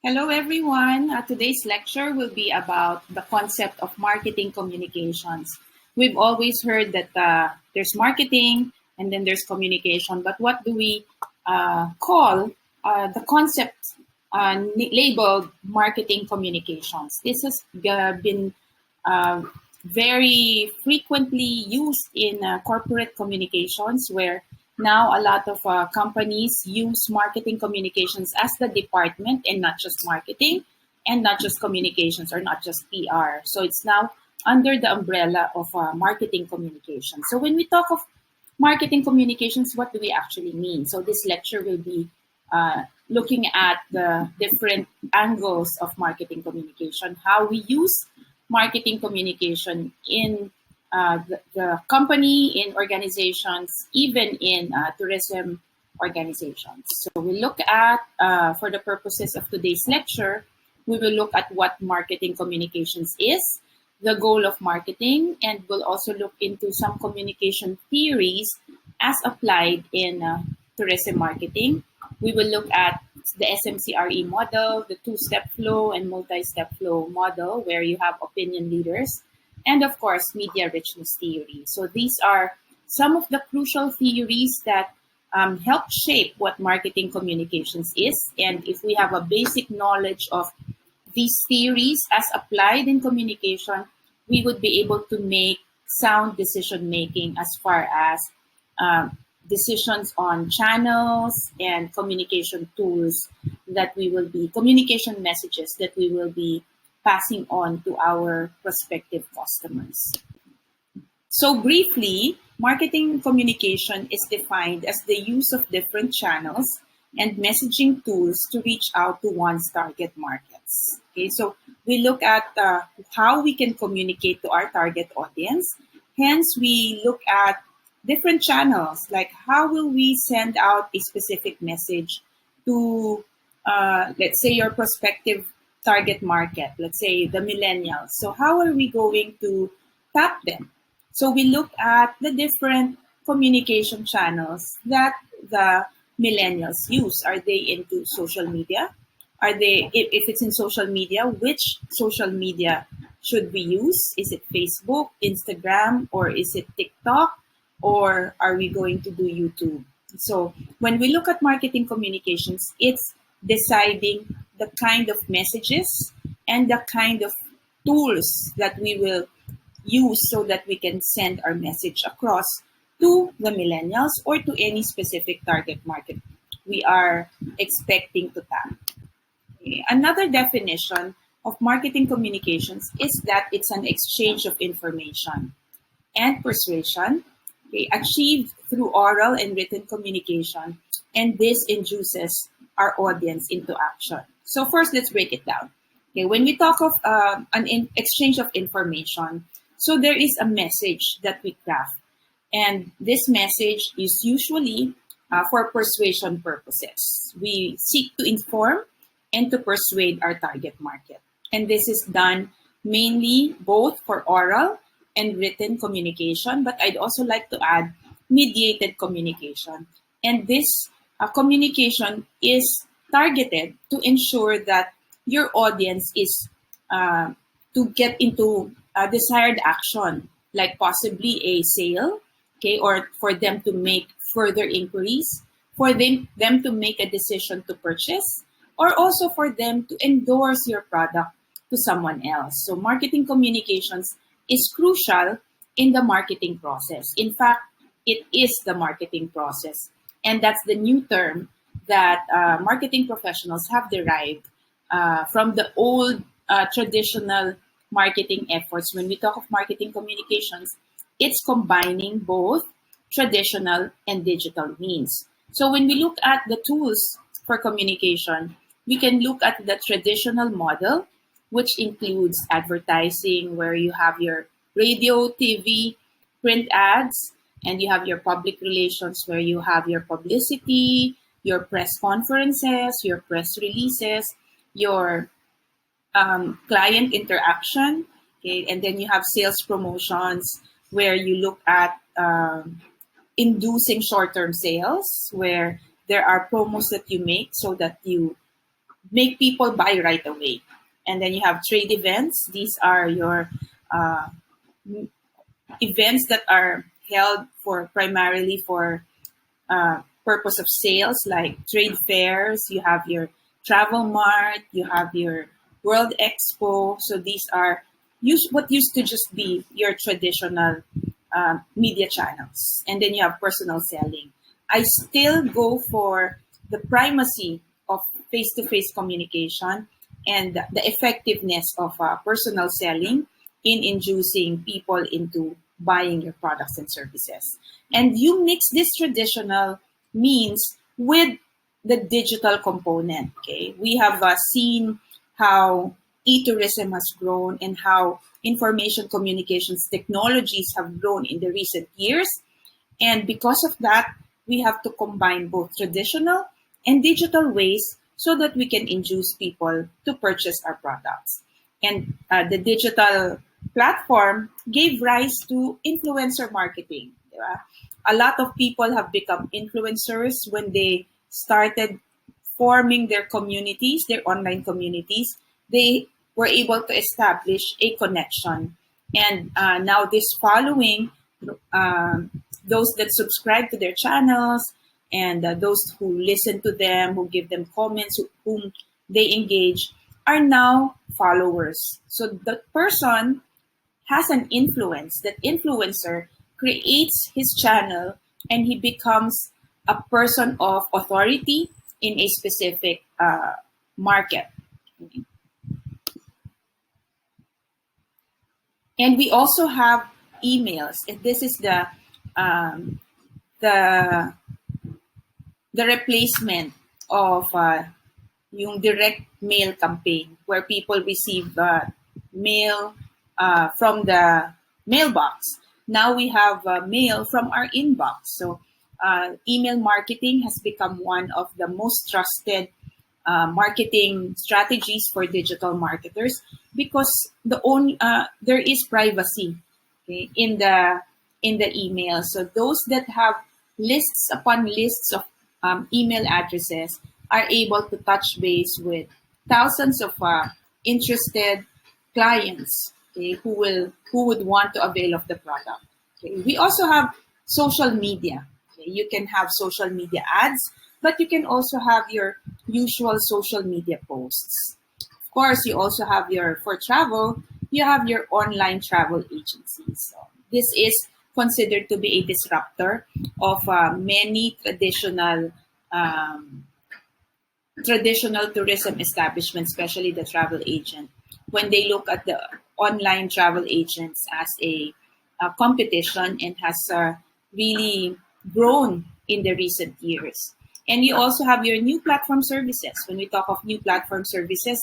Hello, everyone. Today's lecture will be about the concept of marketing communications. We've always heard that there's marketing and then there's communication, but what do we call the concept labeled marketing communications? This has been uh, very frequently used in corporate communications, where now a lot of companies use marketing communications as the department and not just marketing and not just communications or not just PR. So it's now under the umbrella of marketing communications. So when we talk of marketing communications, what do we actually mean? So this lecture will be looking at the different angles of marketing communication, how we use marketing communication in the company, in organizations, even in tourism organizations. So we look at, for the purposes of today's lecture, we will look at what marketing communications is, the goal of marketing, and we'll also look into some communication theories as applied in tourism marketing. We will look at the SMCRE model, the two-step flow and multi-step flow model, where you have opinion leaders, and of course, media richness theory. So these are some of the crucial theories that help shape what marketing communications is. And if we have a basic knowledge of these theories as applied in communication, we would be able to make sound decision making as far as decisions on channels and communication tools that we will be, communication messages that we will be passing on to our prospective customers. So briefly, marketing communication is defined as the use of different channels and messaging tools to reach out to one's target markets. Okay, so we look at how we can communicate to our target audience. Hence, we look at different channels, like how will we send out a specific message to, let's say, your prospective target market, let's say the millennials. So how are we going to tap them? So we look at the different communication channels that the millennials use. Are they into social media? Are they, if it's in social media, which social media should we use? Is it Facebook, Instagram, or is it TikTok? Or are we going to do YouTube? So when we look at marketing communications, it's deciding the kind of messages and the kind of tools that we will use so that we can send our message across to the millennials or to any specific target market we are expecting to tap. Okay. Another definition of marketing communications is that it's an exchange of information and persuasion, okay, achieved through oral and written communication, and this induces our audience into action. So first, let's break it down. Okay, when we talk of exchange of information, so there is a message that we craft, and this message is usually for persuasion purposes. We seek to inform and to persuade our target market, and this is done mainly both for oral and written communication, but I'd also like to add mediated communication. And this communication is targeted to ensure that your audience is to get into a desired action, like possibly a sale, okay, or for them to make further inquiries, for them to make a decision to purchase, or also for them to endorse your product to someone else. So marketing communications is crucial in the marketing process. In fact, it is the marketing process. And that's the new term that marketing professionals have derived from the old traditional marketing efforts. When we talk of marketing communications, it's combining both traditional and digital means. So when we look at the tools for communication, we can look at the traditional model, which includes advertising, where you have your radio, TV, print ads, and you have your public relations, where you have your publicity, your press conferences, your press releases, your client interaction, okay, and then you have sales promotions, where you look at inducing short-term sales, where there are promos that you make so that you make people buy right away. And then you have trade events. These are your uh, events that are held for primarily for purpose of sales, like trade fairs. You have your travel mart, you have your World Expo. So these are what used to just be your traditional media channels. And then you have personal selling. I still go for the primacy of face-to-face communication and the effectiveness of personal selling in inducing people into buying your products and services. And you mix this traditional means with the digital component. Okay, we have seen how e-tourism has grown and how information communications technologies have grown in the recent years. And because of that, we have to combine both traditional and digital ways so that we can induce people to purchase our products. And the digital platform gave rise to influencer marketing. Diba? A lot of people have become influencers when they started forming their communities, their online communities. They were able to establish a connection. And now this following, those that subscribe to their channels and those who listen to them, who give them comments, whom they engage, are now followers. So the person has an influence. That influencer creates his channel and he becomes a person of authority in a specific market. And we also have emails. And this is um, the the replacement of yung direct mail campaign where people receive mail from the mailbox. Now we have mail from our inbox. So email marketing has become one of the most trusted marketing strategies for digital marketers because there is privacy, okay, in the email. So those that have lists upon lists of email addresses are able to touch base with thousands of interested clients, okay, who would want to avail of the product. Okay. We also have social media. Okay. You can have social media ads, but you can also have your usual social media posts. Of course, you also have for travel, you have your online travel agencies. So this is considered to be a disruptor of many um, traditional tourism establishments, especially the travel agent, when they look at the online travel agents as a competition and has really grown in the recent years. And you also have your new platform services. When we talk of new platform services,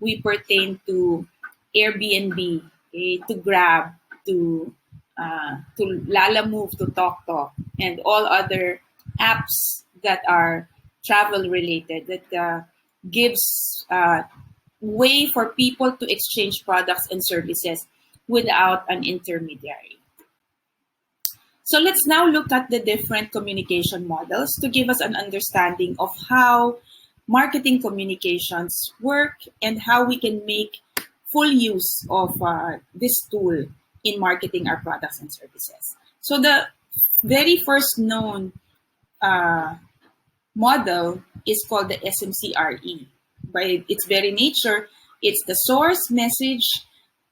we pertain to Airbnb, okay, to Grab, to Lalamove, to TalkTalk, and all other apps that are travel related that gives way for people to exchange products and services without an intermediary. So let's now look at the different communication models to give us an understanding of how marketing communications work and how we can make full use of this tool in marketing our products and services. So the very first known model is called the SMCRE. By its very nature, it's the source, message,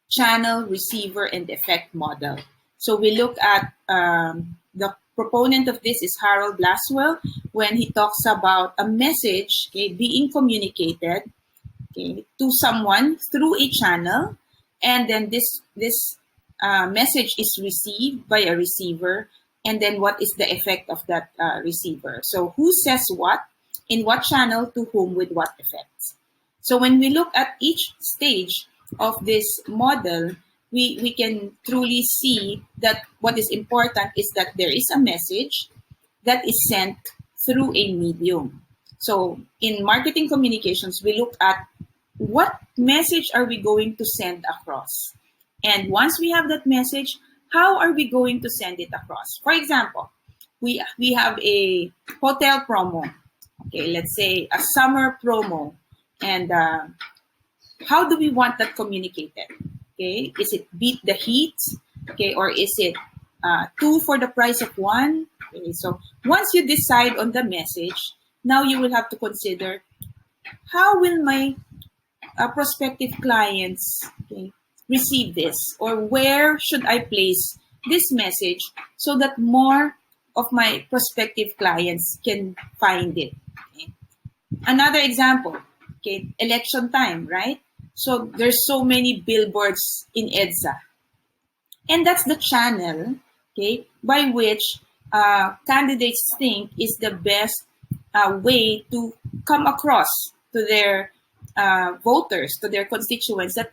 channel, receiver, and effect model. So we look at the proponent of this is Harold Blaswell when he talks about a message, okay, being communicated, okay, to someone through a channel, and then this message is received by a receiver, and then what is the effect of that receiver. So who says what, in what channel, to whom, with what effects. So when we look at each stage of this model, we can truly see that what is important is that there is a message that is sent through a medium. So in marketing communications, we look at what message are we going to send across. And once we have that message, how are we going to send it across? For example, we have a hotel promo. Okay, let's say a summer promo. And how do we want that communicated? Okay, is it beat the heat? Okay, or is it two for the price of one? Okay, so once you decide on the message, now you will have to consider how will my prospective clients, okay, receive this, or where should I place this message so that more of my prospective clients can find it. Okay. Another example, okay, election time, right? So there's so many billboards in EDSA, and that's the channel, okay, by which candidates think is the best way to come across to their voters, to their constituents, that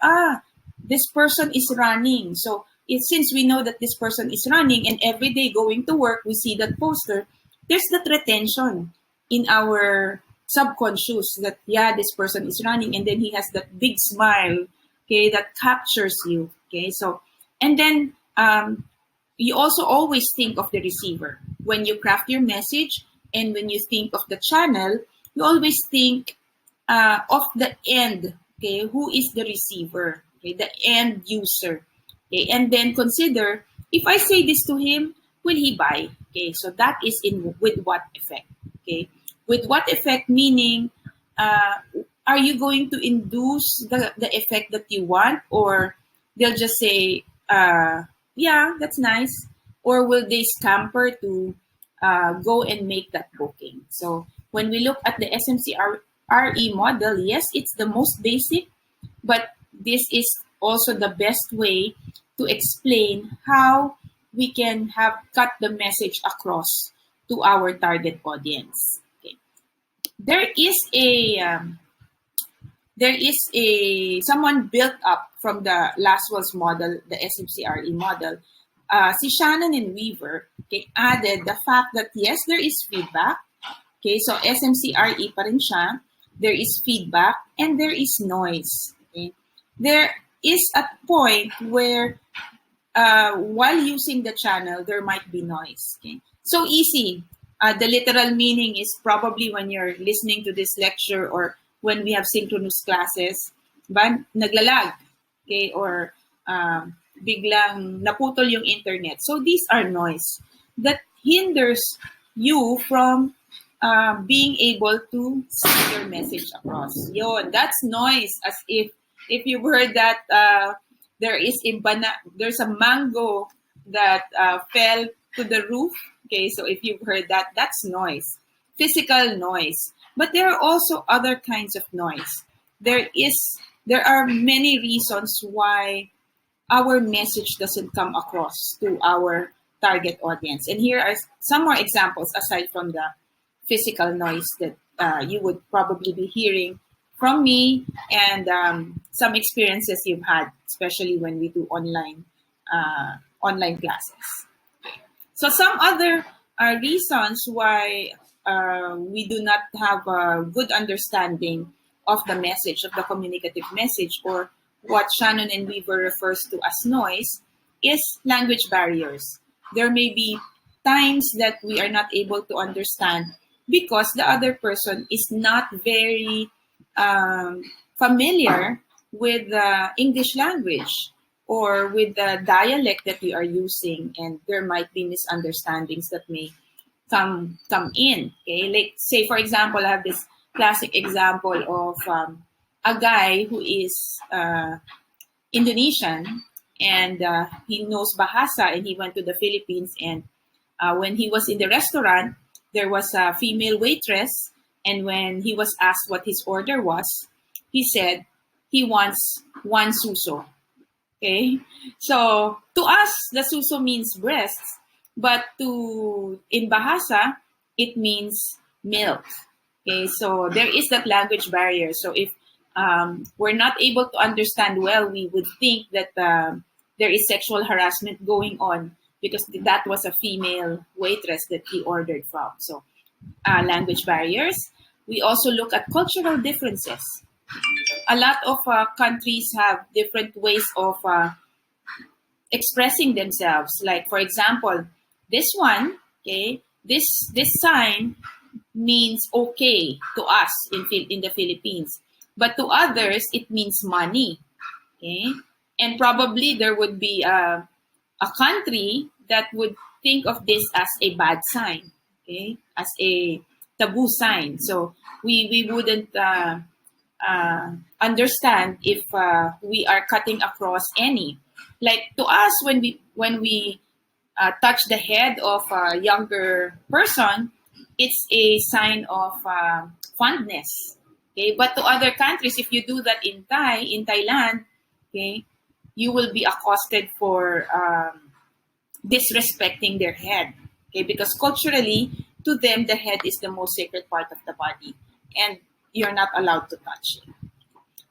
this person is running. So since we know that this person is running, and every day going to work we see that poster, there's that retention in our subconscious that yeah, this person is running, and then he has that big smile, okay, that captures you. Okay, so and then you also always think of the receiver when you craft your message, and when you think of the channel, you always think of the end. Okay, who is the receiver? Okay, the end user. Okay, and then consider, if I say this to him, will he buy? Okay, so that is in with what effect. Okay, with what effect meaning, are you going to induce the effect that you want, or they'll just say, yeah, that's nice, or will they scamper to go and make that booking? So when we look at the SMCRE model, yes, it's the most basic, but this is also the best way to explain how we can have cut the message across to our target audience. Okay. There is a someone built up from the Laswell's model, the SMCRE model. Si Shannon and Weaver, okay, added the fact that yes, there is feedback. Okay, so SMCRE pa rin siya. There is feedback and there is noise. Okay? There is a point where while using the channel, there might be noise. Okay? So easy. The literal meaning is probably when you're listening to this lecture or when we have synchronous classes, naglalag, okay, or biglang naputol yung internet. So these are noise that hinders you from being able to send your message across. Yon, that's noise. As if you heard that there's a mango that fell to the roof. Okay, so if you've heard that, that's noise, physical noise. But there are also other kinds of noise. There are many reasons why our message doesn't come across to our target audience. And here are some more examples aside from the physical noise that you would probably be hearing from me, and some experiences you've had, especially when we do online classes. So some other reasons why we do not have a good understanding of the message, of the communicative message, or what Shannon and Weaver refers to as noise, is language barriers. There may be times that we are not able to understand because the other person is not very familiar with the English language or with the dialect that we are using, and there might be misunderstandings that may come in. Okay, like say for example, I have this classic example of a guy who is Indonesian, and he knows Bahasa, and he went to the Philippines, and when he was in the restaurant, there was a female waitress, and when he was asked what his order was, he said he wants one suso. Okay, so to us, the suso means breasts, but in Bahasa, it means milk. Okay, so there is that language barrier. So if we're not able to understand well, we would think that there is sexual harassment going on because that was a female waitress that he ordered from. So language barriers. We also look at cultural differences. A lot of countries have different ways of expressing themselves. Like, for example, this one, okay, this sign means okay to us in the Philippines. but to others, it means money. Okay? And probably there would be a country that would think of this as a bad sign, okay, as a taboo sign. So we wouldn't understand if we are cutting across any. Like to us, when we touch the head of a younger person, it's a sign of fondness. Okay, but to other countries, if you do that in Thailand, okay, you will be accosted for disrespecting their head. Okay, because culturally, to them, the head is the most sacred part of the body, and you're not allowed to touch it.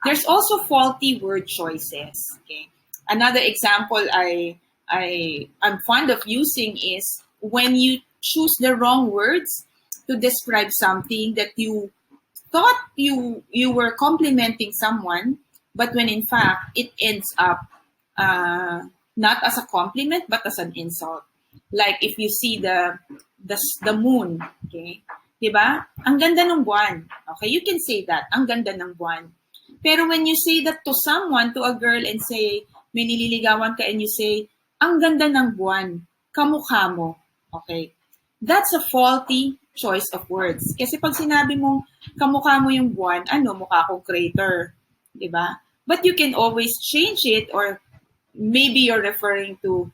There's also faulty word choices. Okay, another example I'm fond of using is when you choose the wrong words to describe something that you thought you were complimenting someone, but when in fact it ends up uh, not as a compliment but as an insult. Like if you see the moon, okay, 'di ba? Ang ganda ng buwan. Okay, you can say that, ang ganda ng buwan. Pero when you say that to someone, to a girl, and say, may nililigawan ka and you say, ang ganda ng buwan, kamukha mo. Okay? That's a faulty choice of words. Kasi pag sinabi mong kamukha mo yung buwan, ano, mukha akong crater. Diba? But you can always change it, or maybe you're referring to,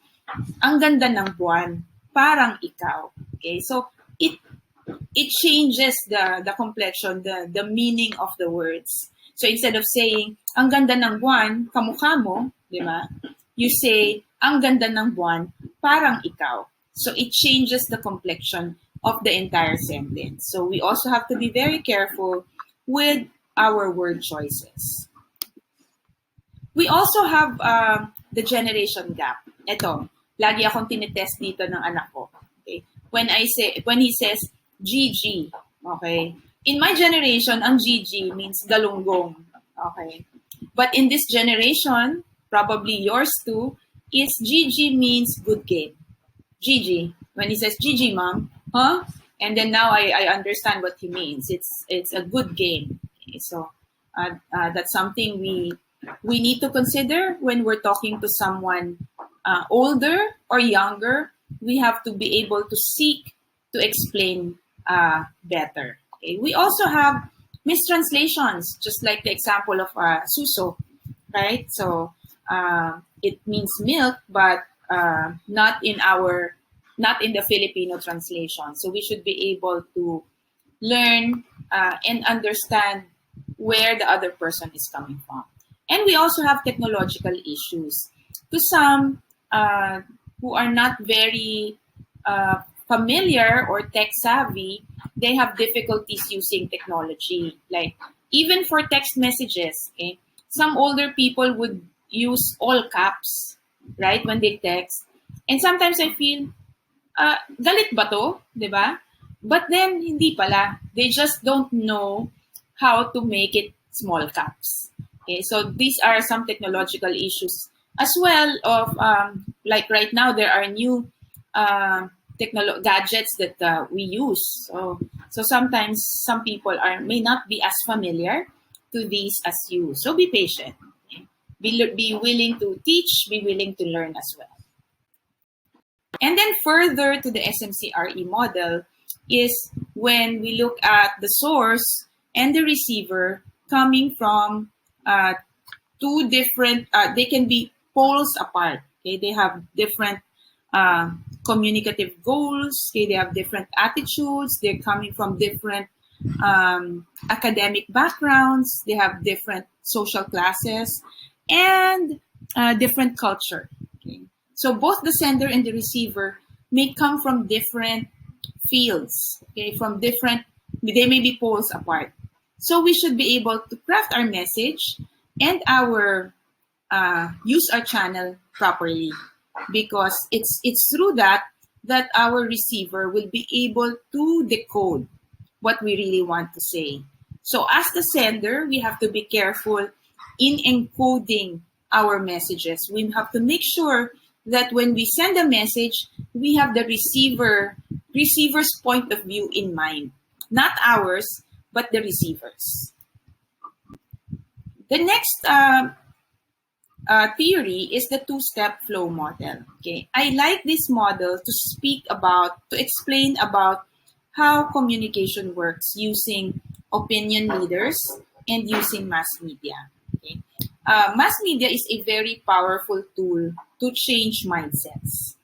ang ganda ng buwan, parang ikaw. Okay? So, it changes the complexion, the meaning of the words. So instead of saying, ang ganda ng buwan, kamukha mo, di ba? You say, ang ganda ng buwan, parang ikaw. So it changes the complexion of the entire sentence. So we also have to be very careful with our word choices. We also have the generation gap. Ito, lagi akong tinitest dito ng anak ko. Okay? When he says, GG, okay? In my generation, ang GG means galunggong, okay? But in this generation, probably yours too, is GG means good game. GG. When he says GG, mom, huh? And then now I understand what he means. It's a good game. Okay? So that's something we need to consider when we're talking to someone older or younger. We have to be able to seek to explain better. Okay? We also have mistranslations, just like the example of suso, right? So it means milk, but not in the Filipino translation. So we should be able to learn and understand where the other person is coming from. And we also have technological issues. To some who are not very familiar or tech savvy, they have difficulties using technology. Like even for text messages, okay? Some older people would use all caps, right, when they text. And sometimes I feel, galit ba to? Diba? But then, hindi pala. They just don't know how to make it small caps. Okay, so these are some technological issues as well of, like right now, there are new gadgets that we use. So sometimes some people may not be as familiar to these as you. So be patient. Okay? Be willing to teach, be willing to learn as well. And then further to the SMCRE model is when we look at the source and the receiver coming from two different, they can be poles apart. Okay, they have different communicative goals. Okay, they have different attitudes. They're coming from different academic backgrounds. They have different social classes and different culture. Okay, so both the sender and the receiver may come from different fields. Okay, from different, they may be poles apart. So we should be able to craft our message and use our channel properly, because it's through that our receiver will be able to decode what we really want to say. So as the sender, we have to be careful in encoding our messages. We have to make sure that when we send a message, we have the receiver's point of view in mind, not ours, but the receiver's. The next theory is the two-step flow model. Okay, I like this model to explain about how communication works using opinion leaders and using mass media. Okay, mass media is a very powerful tool to change mindsets.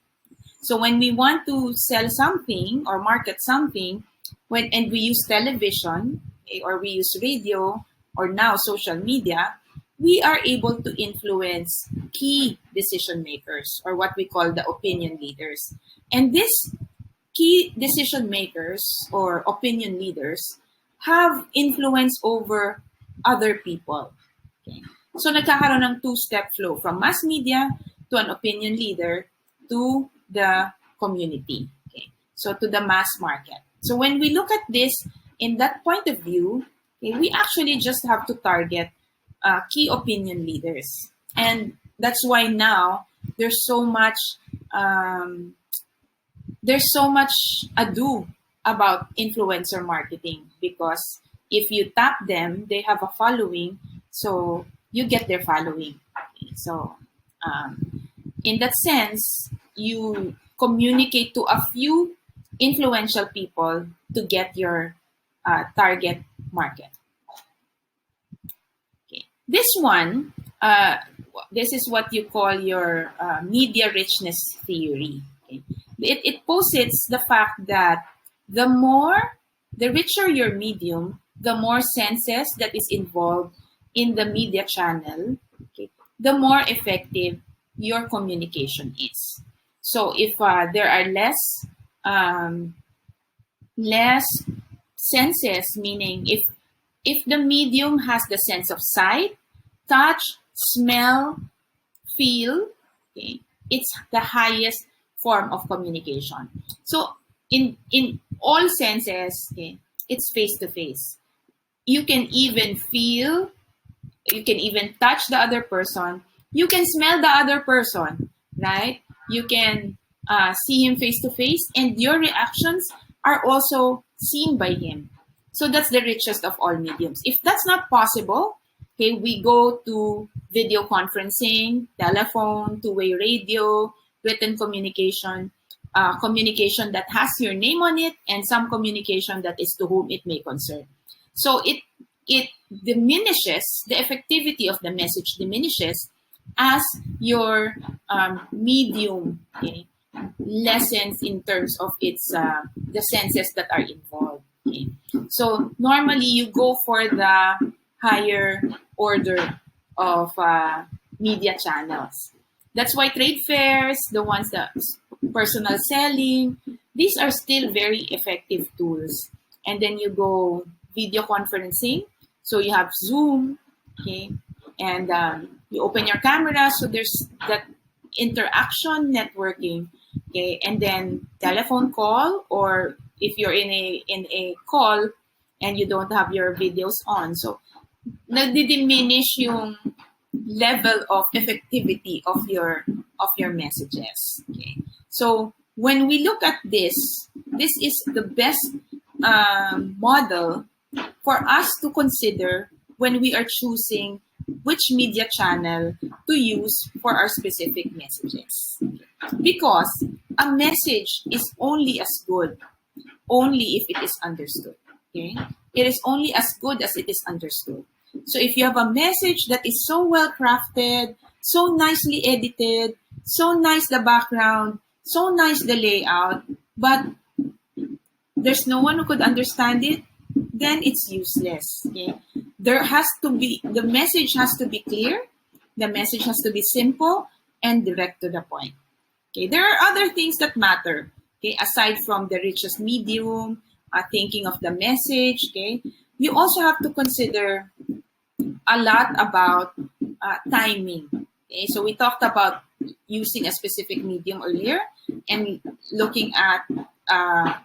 So when we want to sell something or market something, and we use television or we use radio or now social media, we are able to influence key decision makers or what we call the opinion leaders. And these key decision makers or opinion leaders have influence over other people. Okay? So nagkakaroon ng two-step flow from mass media to an opinion leader to the community. Okay? So to the mass market. So when we look at this in that point of view, okay, we actually just have to target key opinion leaders. And that's why now there's so much ado about influencer marketing, because if you tap them, they have a following, so you get their following. Okay, so in that sense, you communicate to a few influential people to get your target market. Okay. This one, this is what you call your media richness theory. Okay. It posits the fact that the richer your medium, the more senses that is involved in the media channel, okay, the more effective your communication is. So if there are less senses, meaning if the medium has the sense of sight, touch, smell, feel, okay, it's the highest form of communication. So in all senses, okay, it's face to face. You can even feel, you can even touch the other person, you can smell the other person, right? You can see him face to face, and your reactions are also seen by him. So that's the richest of all mediums. If that's not possible, okay, we go to video conferencing, telephone, two-way radio, written communication, communication that has your name on it, and some communication that is to whom it may concern. So it diminishes, the effectivity of the message diminishes as your medium, okay, lessens in terms of its the senses that are involved. Okay. So normally you go for the higher order of media channels. That's why trade fairs, the ones that personal selling, these are still very effective tools. And then you go video conferencing. So you have Zoom, okay, and you open your camera. So there's that interaction networking, okay, and then telephone call, or if you're in a call and you don't have your videos on, so nagdi-diminish yung level of effectivity of your messages. Okay, so when we look at this is the best model for us to consider when we are choosing which media channel to use for our specific messages. Because a message is only as good if it is understood. Okay? It is only as good as it is understood. So if you have a message that is so well crafted, so nicely edited, so nice the background, so nice the layout, but there's no one who could understand it, then it's useless. Okay? The message has to be clear, the message has to be simple and direct to the point. Okay, there are other things that matter. Okay, aside from the richest medium, thinking of the message. Okay, you also have to consider a lot about timing. Okay, so we talked about using a specific medium earlier and looking at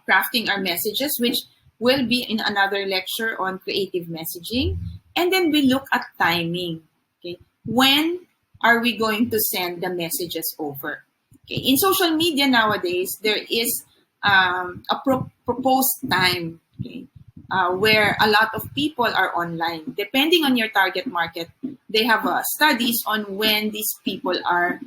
crafting our messages, which will be in another lecture on creative messaging. And then we look at timing. Okay, when are we going to send the messages over? Okay. In social media nowadays, there is a proposed time. Okay. where a lot of people are online. Depending on your target market, they have studies on when these people are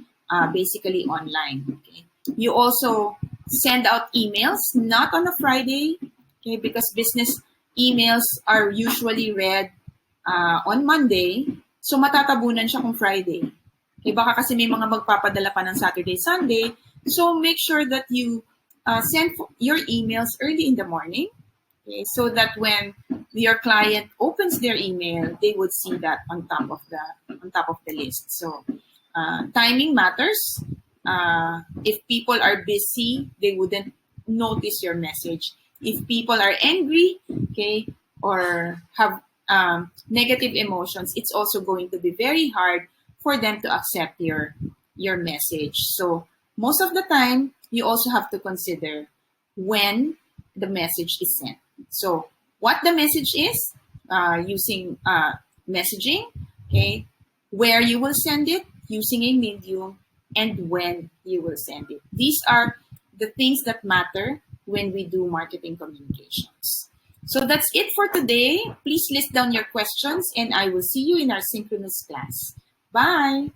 basically online. Okay? You also send out emails, not on a Friday, okay, because business emails are usually read on Monday. So matatabunan siya kung Friday. Okay, baka kasi may mga magpapadala pa ng Saturday, Sunday. So make sure that you send your emails early in the morning. Okay, so that when your client opens their email, they would see that on top of the list. So timing matters. If people are busy, they wouldn't notice your message. If people are angry, okay, or have negative emotions, it's also going to be very hard for them to accept your message. So most of the time, you also have to consider when the message is sent. So what the message is, using messaging, okay, where you will send it, using a medium, and when you will send it. These are the things that matter when we do marketing communications. So that's it for today. Please list down your questions and I will see you in our synchronous class. Bye.